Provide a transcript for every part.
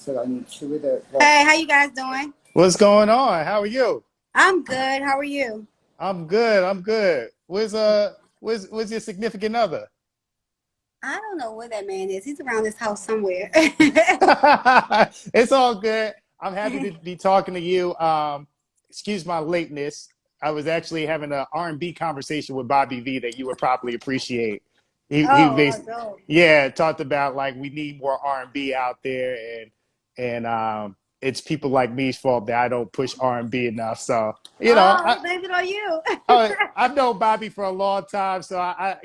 Hey, how you guys doing? What's going on? How are you? I'm good. How are you? I'm good. I'm good. Where's your significant other? I don't know where that man is. He's around this house somewhere. It's all good. I'm happy to be talking to you. Excuse my lateness. I was actually having an R&B conversation with Bobby V that you would probably appreciate. He Oh, basically, no. yeah, talked about like we need more R&B out there, and it's people like me's fault that I don't push R&B enough. So Oh, he blamed it on you. I've known Bobby for a long time, so I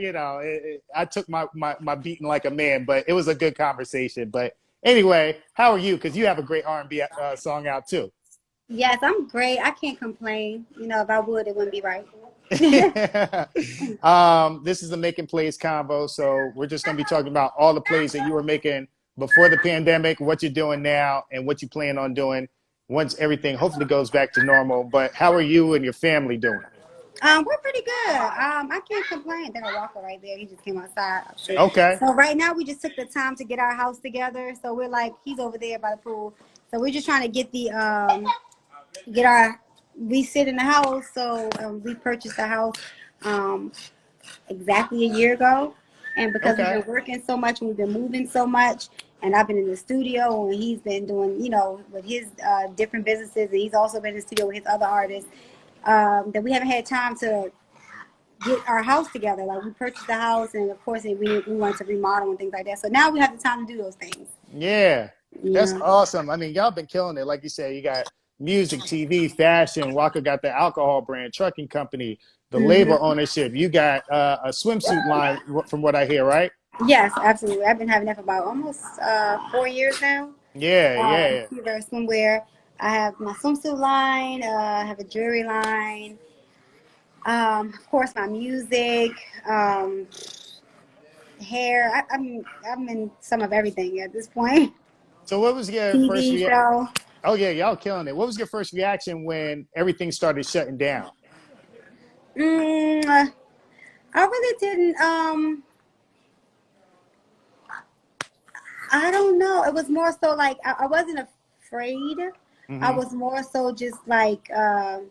took my beating like a man, but it was a good conversation. But anyway, how are you? Because you have a great R&B song out too. Yes, I'm great. I can't complain. If I would, it wouldn't be right. This is a making plays convo, so we're just going to be talking about all the plays that you were making before the pandemic, what you're doing now, and what you plan on doing once everything hopefully goes back to normal. But how are you and your family doing? We're pretty good. I can't complain. There's a Waka right there. He just came outside. Okay. So right now we just took the time to get our house together. So we're like, he's over there by the pool. So we're just trying to get the get our we sit in the house. So we purchased the house um exactly a year ago, and because we've Okay. been working so much and we've been moving so much, and I've been in the studio and he's been doing with his different businesses, and he's also been in the studio with his other artists, that we haven't had time to get our house together. Like we purchased the house, and of course we wanted to remodel and things like that. So now we have the time to do those things. Yeah, that's Yeah. awesome. I mean, y'all been killing it. Like you said, you got music, TV, fashion. Waka got the alcohol brand, trucking company, the label Hmm. ownership. You got a swimsuit line, from what I hear, right? Yes, absolutely. I've been having that for about almost 4 years now. Yeah, yeah. Either swimwear. I have my swimsuit line. I have a jewelry line. Of course, my music, hair. I'm in some of everything at this point. So, what was your first TV rea show. Oh yeah, y'all killing it. What was your first reaction when everything started shutting down? Mm, I really didn't. I don't know. It was more so like I wasn't afraid. I Hmm. was more so just like I'm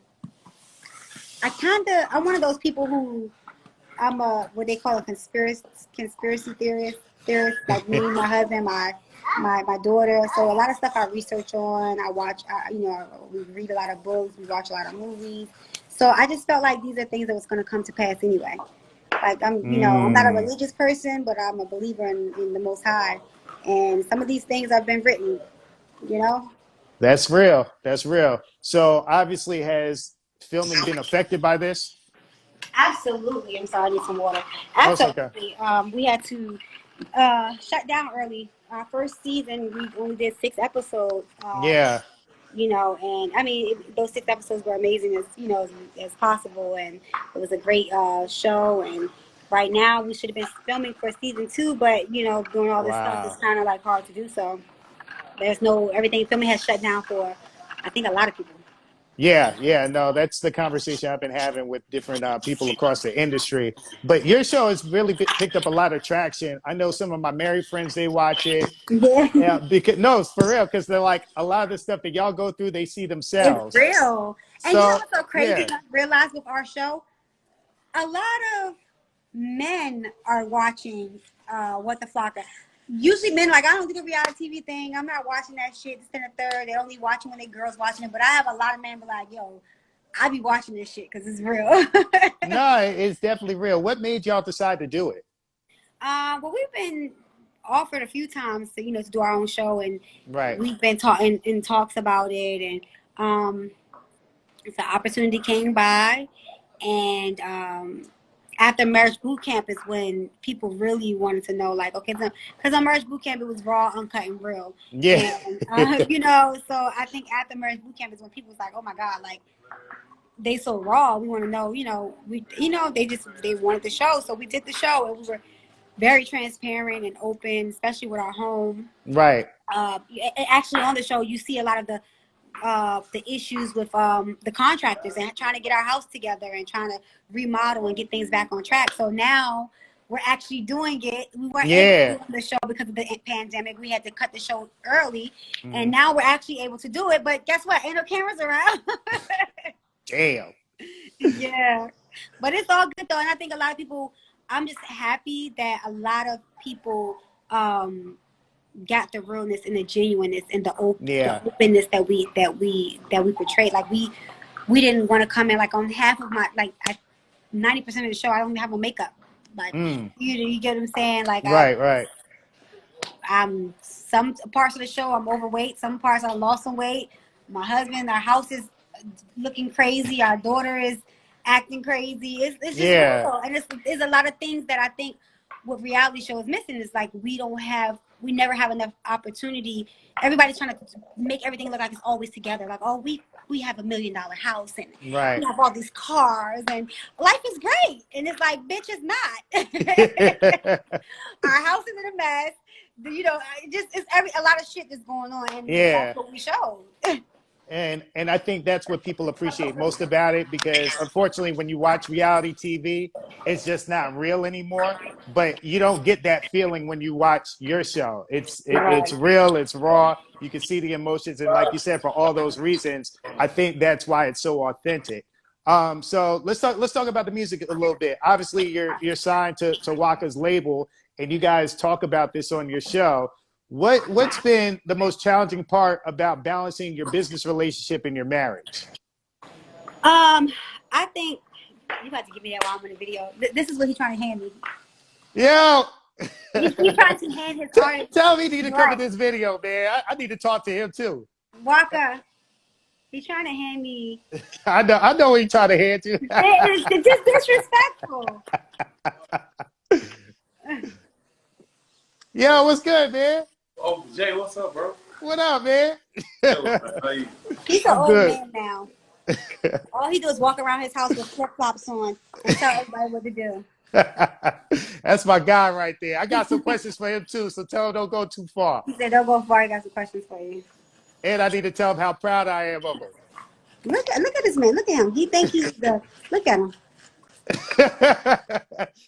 one of those people who I'm a what they call a conspiracy theorist like me, my husband, my daughter. So a lot of stuff I research on. I watch. We read a lot of books. We watch a lot of movies. So I just felt like these are things that was going to come to pass anyway. Like I'm not a Mm, religious person, but I'm a believer in the Most High. And some of these things have been written. You know. that's real. That's real. So, obviously, has filming been affected by this? Absolutely. I'm sorry, I need some water. Oh, it's okay. Absolutely. We had to shut down early. Our first season, we only did 6 episodes. Yeah. And I mean, those 6 episodes were amazing as possible, and it was a great show. And right now, we should have been filming for season 2, but doing all this stuff is Wow. kind of like hard to do. So there's no everything filming has shut down for, I think, a lot of people. Yeah, yeah, no, that's the conversation I've been having with different people across the industry. But your show has really picked up a lot of traction. I know some of my married friends, they watch it. Yeah. Yeah, because no, it's for real, because they're like a lot of the stuff that y'all go through, they see It's themselves. real. And you know So what's so crazy? yeah, I realized with our show, a lot of men are watching What the Flocka. Usually men like, I don't do the reality TV thing. I'm not watching that shit. This and the third. They're only watching when they girls watching it. But I have a lot of men be like, yo, I be watching this shit because it's real. no, it's definitely real. What made y'all decide to do it? Well, we've been offered a few times to do our own show, and Right. we've been talking in talks about it, and the opportunity came by, and after marriage boot camp is when people really wanted to know, like, okay, because on marriage boot camp it was raw, uncut, and real, Yeah. and so I think after marriage boot camp is when people was like, oh my god, like they so raw, we want to know, they wanted the show, so we did the show, and we were very transparent and open, especially with our home. Right. Actually, on the show, you see a lot of the issues with the contractors and trying to get our house together and trying to remodel and get things back on track. So now we're actually doing it. We weren't able to Yeah. do the show because of the pandemic. We had to cut the show early, Mm-hmm. and now we're actually able to do it. But guess what? Ain't no cameras around. Damn. Yeah, but it's all good though, and I think a lot of people. I'm just happy that a lot of people got the realness and the genuineness and the openness that we portrayed. Like we didn't want to come in like on half of my 90% of the show. I don't have a makeup. Like you get what I'm saying? Like right. I'm some parts of the show I'm overweight. Some parts I lost some weight. My husband, our house is looking crazy. Our daughter is acting crazy. It's just real, and it's a lot of things that I think what reality show is missing is like we never have enough opportunity. Everybody's trying to make everything look like it's always together. Like, oh, we have $1 million house and we have all these cars and life is great. And it's like, bitch, it's not. Our house is in a mess. You know, it's a lot of shit that's going on, and that's what we showed. And I think that's what people appreciate most about it, because unfortunately when you watch reality TV, it's just not real anymore. But you don't get that feeling when you watch your show. It's real, it's raw. You can see the emotions, and like you said, for all those reasons, I think that's why it's so authentic. So let's talk about the music a little bit. Obviously, you're signed to Waka's label, and you guys talk about this on your show. What's been the most challenging part about balancing your business relationship and your marriage? I think you about to give me that while I'm in the video. This is what he's trying to hand me. Yo, he's trying to hand his art. Tell me, need to come in this video, man. I need to talk to him too. Waka, he's trying to hand me. I know what he's trying to hand you. It's just disrespectful. Yo, what's good, man? Oh, Jay, what's up, bro? What up, man? He's an old man now. All he do is walk around his house with flip-flops on and tell everybody what to do. That's my guy right there. I got some questions for him too, so tell him don't go too far. He said, don't go far. I got some questions for you. And I need to tell him how proud I am of him. Look at this man. Look at him. He thinks he's the. Look at him.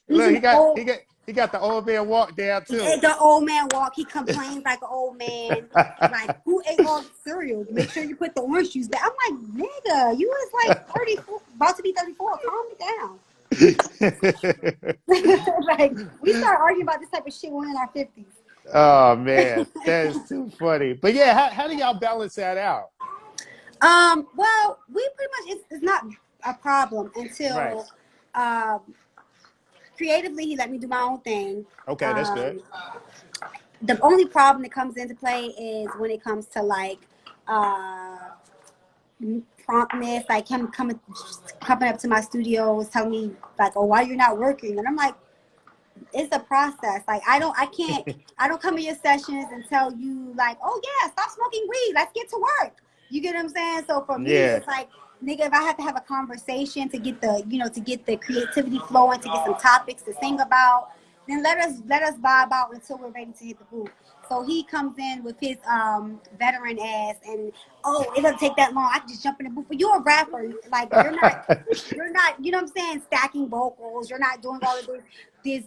Look, he got the old man walk down too. The old man walk. He complains like an old man. Like, who ate all the cereal? Make sure you put the orange juice back. I'm like, nigga, you was like 34, about to be 34. Calm down. Like, we start arguing about this type of shit when we're in our 50s. Oh man, that is too funny. But yeah, how do y'all balance that out? Well, we pretty much it's not a problem until creatively he let me do my own thing. Okay, that's good. The only problem that comes into play is when it comes to like promptness, like him coming up to my studios telling me like, oh, why you're not working? And I'm like, it's a process. Like I don't come in your sessions and tell you like, oh yeah, stop smoking weed, let's get to work. You get what I'm saying? So for me, it's like, nigga, if I have to have a conversation to get the creativity flowing, to get some topics to sing about, then let us vibe out until we're ready to hit the booth. So he comes in with his veteran ass and, oh, it doesn't take that long. I can just jump in the booth. But you're a rapper. Like you're not, you know what I'm saying, stacking vocals. You're not doing all of these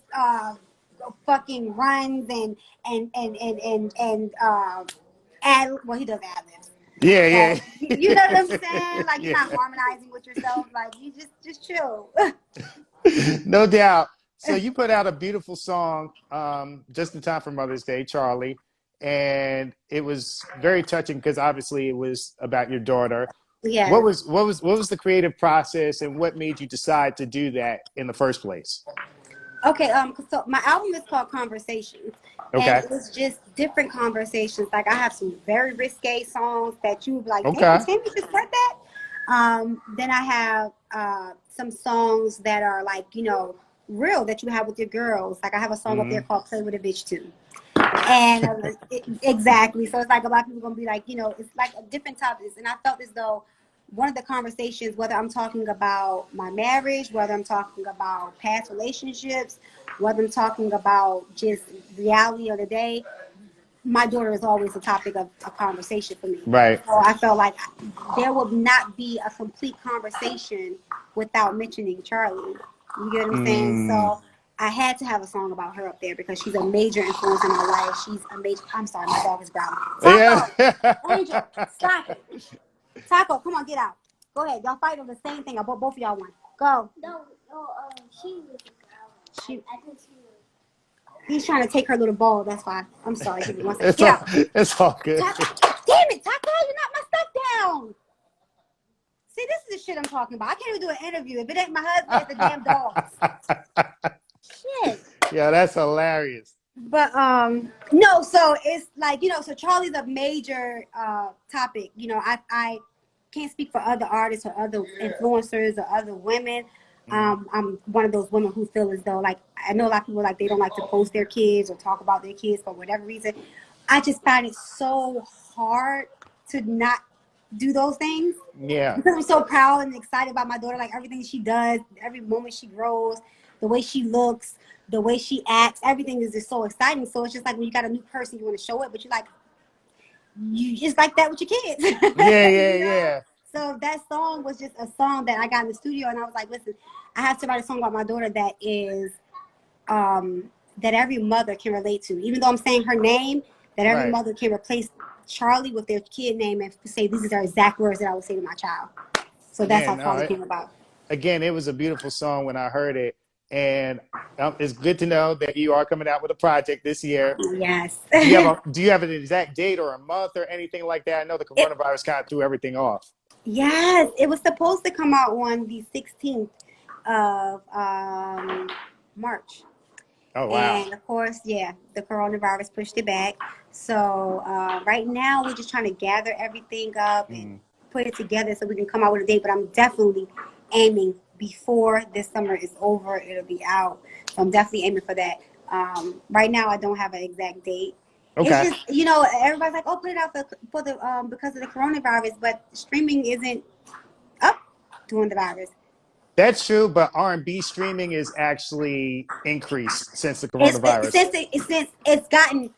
fucking runs and well, he does ad-libs. Yeah. You know what I'm saying? Like you're not harmonizing with yourself. Like you just chill. No doubt. So you put out a beautiful song just in time for Mother's Day, Charlie, and it was very touching because obviously it was about your daughter. Yeah. What was the creative process, and what made you decide to do that in the first place? Okay, so my album is called Conversations. Okay. And it was just different conversations. Like I have some very risque songs that you would be like, Okay. damn, Tammy just said that. Then I have some songs that are like, you know, real that you have with your girls. Like I have a song up there called Play With a Bitch Too. And exactly. So it's like a lot of people gonna be like, you know, it's like a different topics. And I felt as though one of the conversations, whether I'm talking about my marriage, whether I'm talking about past relationships, whether I'm talking about just reality of the day, my daughter is always a topic of a conversation for me. Right. So I felt like there would not be a complete conversation without mentioning Charlie. You get what I'm saying? So I had to have a song about her up there because she's a major influence in my life. She's a major. I'm sorry, my dog is growling. Yeah. Taco, Angel, stop it. Taco, come on, get out. Go ahead. Y'all fight on the same thing. I bought both of y'all one. Go. No, she was growling. I think she was. He's trying to take her little ball. That's why. I'm sorry. Give me one second. Get out. It's all good. Taco. Damn it, Taco! You knocked my stuff down. See, this is the shit I'm talking about. I can't even do an interview if it ain't my husband. It's the damn dogs. Shit. Yeah, that's hilarious. But no, so it's like, you know, so Charlie's a major topic. You know, I can't speak for other artists or other influencers or other women. I'm one of those women who feel as though, like, I know a lot of people, like, they don't like to post their kids or talk about their kids for whatever reason. I just find it so hard to not do those things. Yeah. Because I'm so proud and excited about my daughter, like everything she does, every moment she grows, the way she looks, the way she acts, everything is just so exciting. So it's just like when you got a new person, you want to show it, but you like, you just like that with your kids. Yeah, You know? yeah. So that song was just a song that I got in the studio, and I was like, listen, I have to write a song about my daughter that is that every mother can relate to. Even though I'm saying her name, that every Right. mother can replace Charlie with their kid name and say, these are exact words that I would say to my child. So that's Yeah, how no, Charlie came about. again, it was a beautiful song when I heard it. And it's good to know that you are coming out with a project this year. Yes. Do you have an exact date or a month or anything like that? I know the coronavirus kind of threw everything off. Yes, it was supposed to come out on the 16th of March. Oh, wow. And of course, yeah, the coronavirus pushed it back. So right now, we're just trying to gather everything up and put it together so we can come out with a date. But I'm definitely aiming before this summer is over, it'll be out. So I'm definitely aiming for that. Right now, I don't have an exact date. It's Okay. just, you know, everybody's like, oh, put it out for the because of the coronavirus, but streaming isn't up during the virus. That's true, but R&B streaming is actually increased since the It's coronavirus. since it's gotten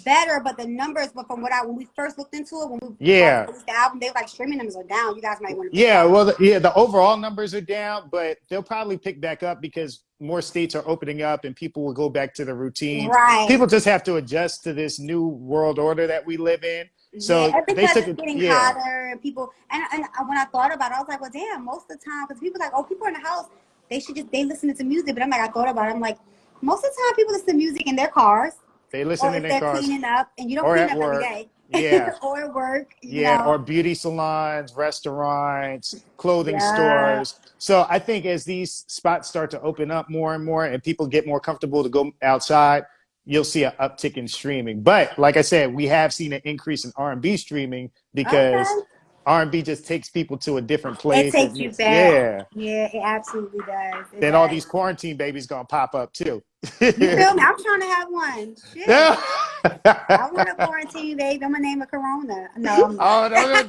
better, but the numbers, but from what when we first looked into it, when we had to Yeah. release the album, they were like streaming numbers are down. You guys might want to think Yeah, about well, it. the overall numbers are down, but they'll probably pick back up because more states are opening up and people will go back to their routines. Right. People just have to adjust to this new world order that we live in. Yeah, So and they because took it's it. getting Yeah, hotter and people and when I thought about it, I was like, well, damn, most of the time, because people like, oh, people in the house, they listen to music, but I'm like, I thought about it, I'm like, most of the time people listen to music in their cars they listen or in if their they're cars cleaning up, and you don't or clean at up every work. day, Yeah, or at work, you yeah, know. or beauty salons, restaurants, clothing Yeah. stores. So I think as these spots start to open up more and more and people get more comfortable to go outside, you'll see an uptick in streaming. But like I said, we have seen an increase in R&B streaming because Okay. R&B just takes people to a different It place. takes you back. Yeah. Yeah, it absolutely does. It Then all does. these quarantine babies gonna pop up too. You feel me? I'm trying to have one. Shit. I want a quarantine baby. I'm gonna name it Corona. No, I'm not. Oh,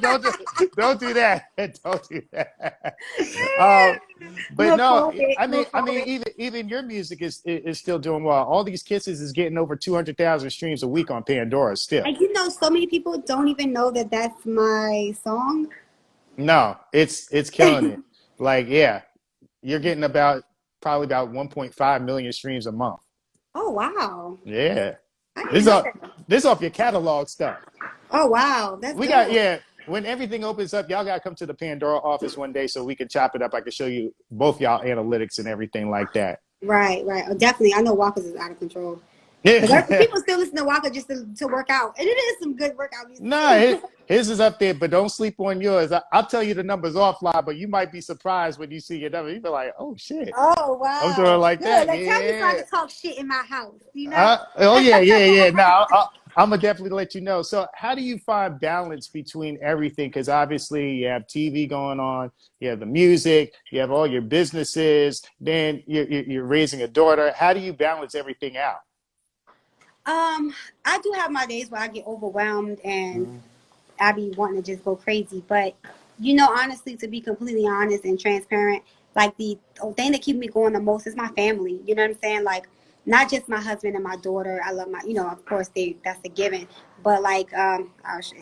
don't do that. Don't do that. But Little no, COVID. Little I mean, COVID. even your music is still doing well. All these kisses is getting over 200,000 streams a week on Pandora still. And you know, so many people don't even know that that's my song. No, it's killing it. Like, yeah, you're getting probably about 1.5 million streams a month. Oh wow. Yeah, I this didn't is know off, that. this off your catalog stuff. Oh wow. That's We got good. yeah. When everything opens up, y'all gotta come to the Pandora office one day so we can chop it up. I can show you both y'all analytics and everything like that. Right, right. Oh, definitely. I know Waka's is out of control. Because Yeah. people still listen to Waka just to work out. And it is some good workout music Nah, too. his is up there, but don't sleep on yours. I'll tell you the numbers offline, but you might be surprised when you see your number. You be like, oh shit, Oh I'm doing wow. like Good. that. Like tell me so I Yeah. can talk shit in my house, you know? Oh yeah. No, I'm gonna definitely let you know. So, how do you find balance between everything? Because obviously, you have TV going on, you have the music, you have all your businesses, then you're raising a daughter. How do you balance everything out? I do have my days where I get overwhelmed and Mhm. I be wanting to just go crazy. But you know, honestly, to be completely honest and transparent, like the thing that keeps me going the most is my family. You know what I'm saying? Like not just my husband and my daughter. I love my, you know, of course that's a given. But like,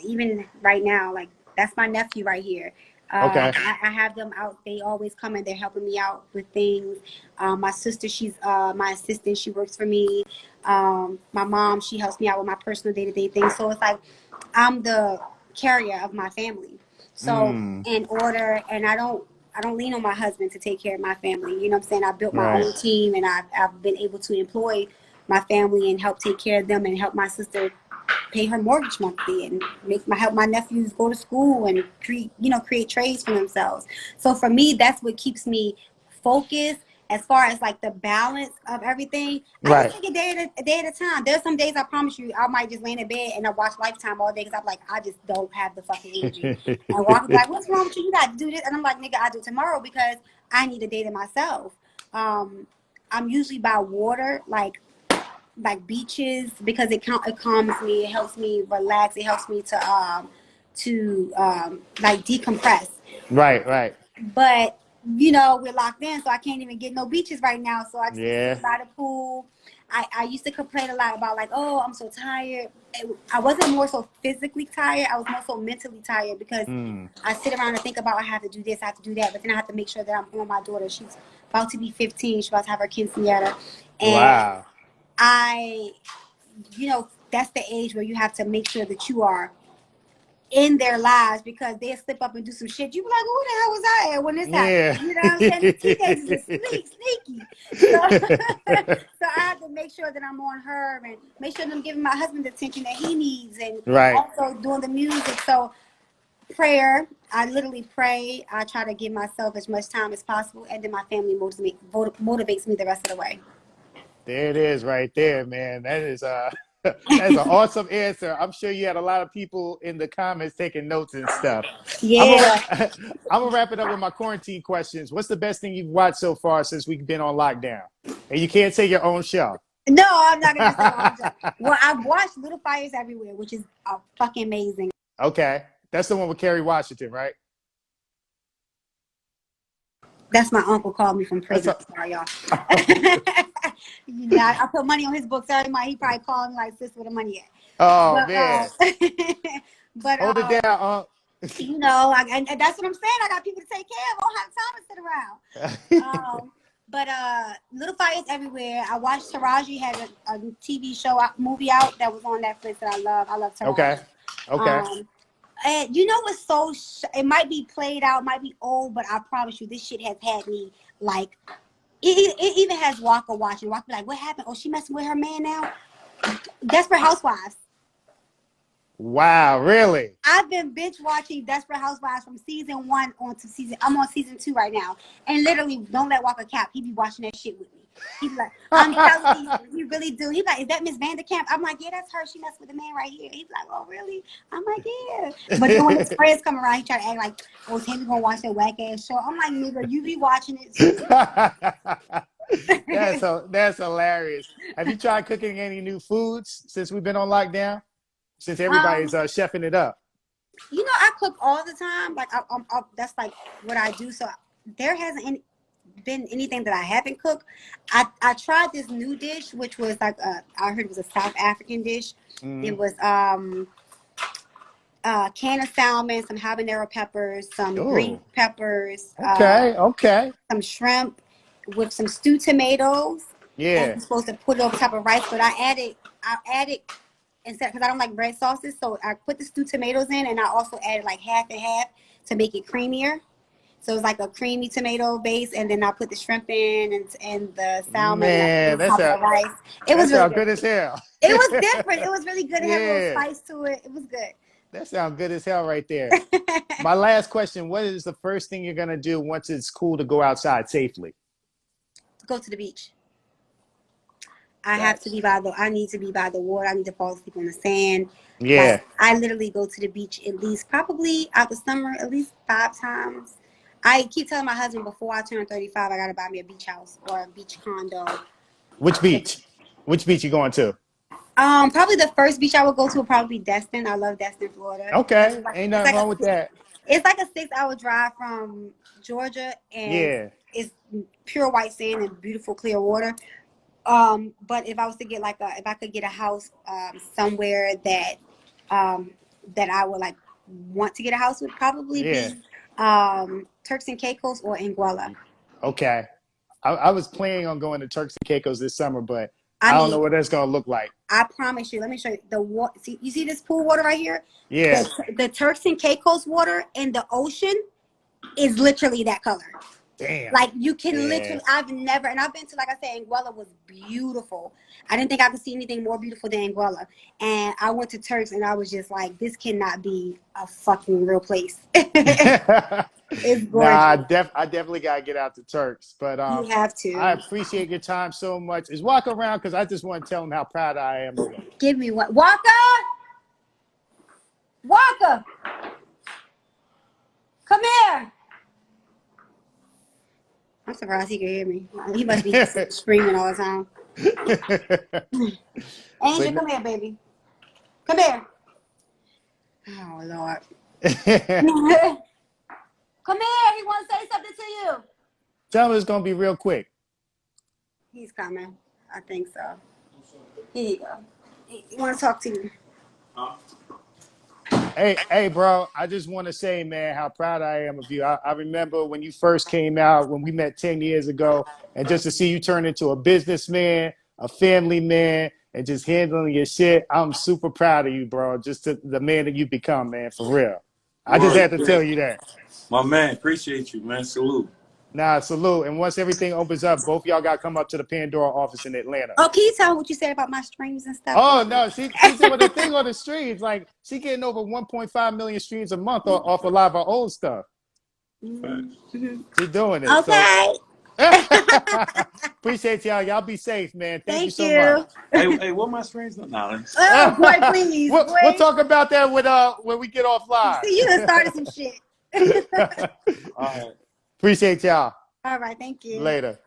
even right now, like that's my nephew right here. Okay. I have them out. They always come and they're helping me out with things. My sister, she's my assistant. She works for me. My mom, she helps me out with my personal day-to-day things. So it's like I'm the carrier of my family. So Mm, in order, and I don't lean on my husband to take care of my family. You know what I'm saying? I built my right. own team, and I've been able to employ my family and help take care of them and help my sister pay her mortgage monthly and help my nephews go to school and create trades for themselves. So for me, that's what keeps me focused as far as like the balance of everything. I just Right. take a day at a time. There's some days I promise you I might just lay in bed and I watch Lifetime all day because I'm like I just don't have the fucking energy. And Walker be like, "What's wrong with you? You got to do this," and I'm like, "Nigga, I do it tomorrow because I need a day to myself." I'm usually by water, like beaches because it calms me, it helps me relax, it helps me to like decompress. Right. Right. But we're locked in, so I can't even get no beaches right now. So I just be Yeah. sitting by the pool. I used to complain a lot about like, oh, I'm so tired. I wasn't more so physically tired. I was more so mentally tired because Mm, I sit around and think about I have to do this, I have to do that, but then I have to make sure that I'm on my daughter. She's about to be 15. She's about to have her quinceañera, and wow. I that's the age where you have to make sure that you are in their lives because they'll slip up and do some shit. You be like, who the hell was I at when this happened? Yeah. You know what I'm saying? The teenagers are sneaky. So, so I have to make sure that I'm on her and make sure that I'm giving my husband the attention that he needs and right. also doing the music. So prayer, I literally pray. I try to give myself as much time as possible, and then my family motivates me the rest of the way. There it is right there, man. That is that's an awesome answer. I'm sure you had a lot of people in the comments taking notes and stuff. I'm gonna Yeah. I'm gonna wrap it up with my quarantine questions. What's the best thing you've watched so far since we've been on lockdown? And you can't say your own show. No, I'm not gonna say my own job. Well, I've watched Little Fires Everywhere, which is fucking amazing. Okay. That's the one with Kerry Washington, right? That's my uncle called me from That's prison. Sorry, y'all. I put money on his books every month. He probably called me like, "Sis, where the money at?" oh But man. but Hold it down, and that's what I'm saying. I got people to take care of. I don't have time to sit around. But Little Fires Everywhere. I watched Taraji had a TV show, movie out that was on Netflix that I love. I love okay. Taraji. Okay. Um, and you know what's so? It might be played out, might be old, but I promise you, this shit has had me like. It even has Waka watching. Waka be like, "What happened? Oh, she messing with her man now." Desperate Housewives. Wow, really? I've been binge watching Desperate Housewives from season 1 on to season. I'm on season 2 right now, and literally, don't let Walker cap. He be watching that shit with me. He be like, I'm telling you, he really do. He be like, is that Miss Vanderkamp? I'm like, yeah, that's her. She messed with the man right here. He's like, oh really? I'm like, yeah. But then when his friends come around, he try to act like, oh, Tammy gonna watch that whack ass show. I'm like, nigga, you be watching it too. That's hilarious. Have you tried cooking any new foods since we've been on lockdown? Since um, everybody's chefing it up. I cook all the time. Like that's like what I do. So there hasn't been anything that I haven't cooked. I tried this new dish, which was like I heard it was a South African dish. It Mm. was can of salmon, some habanero peppers, some green Oh, peppers, okay, okay. some shrimp with some stewed tomatoes, and Yeah, you're supposed to put it over top of rice. But I added instead because I don't like red sauces, so I put the stewed tomatoes in, and I also added like half and half to make it creamier. So it's like a creamy tomato base, and then I put the shrimp in and the salmon, and I put it man, on top of the rice. It that was really sounds good. good as hell. It was different. It was really good. It had a little yeah, spice to it. It was that sounds good as hell right there. good. My last question: what is the first thing you're gonna do once it's cool to go outside safely? Go to the beach. Facts. I need to be by the water. I need to fall asleep on the sand. Like Yeah. I literally go to the beach at least probably out the summer at least 5 times. I keep telling my husband before I turn 35, I gotta buy me a beach house or a beach condo. Which beach? Which beach you going to? Probably the first beach I would go to would probably be Destin. I love Destin, Florida, because Okay, ain't nothing wrong with that. it's like a 6 hour drive from Georgia, and Yeah, it's pure white sand and beautiful clear water. But if I was to get if I could get a house somewhere that that I would like want to get a house would probably yeah. be Turks and Caicos or Anguilla. Okay. I was planning on going to Turks and Caicos this summer, but I I don't know mean, what that's gonna look like. I promise you. Let me show you the water. See, you see this pool water right here? Yeah. The Turks and Caicos water in the ocean is literally that color. Damn. Like you can Yeah. literally, I've never, and I've been to, like I said, Anguilla was beautiful. I didn't think I could see anything more beautiful than Anguilla. And I went to Turks and I was just like, this cannot be a fucking real place. It's Nah, gorgeous. I definitely gotta get out to Turks. But You have I to. appreciate your time so much. Is Walk around because I just want to tell him how proud I am of him. Give me one. Waka! Waka! Come here! I'm surprised he can hear me. He must be screaming all the time. Angel, come here, baby. Come here. Oh, Lord. Come here. He wants to say something to you. Tell him it's gonna be real quick. He's coming. I think so. Here you go. He wants to talk to you. Hey, bro, I just want to say, man, how proud I am of you. I remember when you first came out, when we met 10 years ago, and just to see you turn into a businessman, a family man, and just handling your shit. I'm super proud of you, bro. Just the man that you become, man, for real. I just had to tell you that. My man, appreciate you, man. Salute. Nah, salute. And once everything opens up, both y'all got to come up to the Pandora office in Atlanta. Oh, can you tell me what you said about my streams and stuff? Oh no, she's doing a thing on the streets. Like she getting over 1.5 million streams a month off a lot of her old stuff. Mm-hmm. She's doing it. Okay. So appreciate y'all. Y'all be safe, man. Thank you Thank so much. you. Hey, what my screens? Nah, Oh, boy, please. We'll Boy. talk about that when we get off live. See, you done started some shit. all right. Appreciate y'all. All right. Thank you. Later.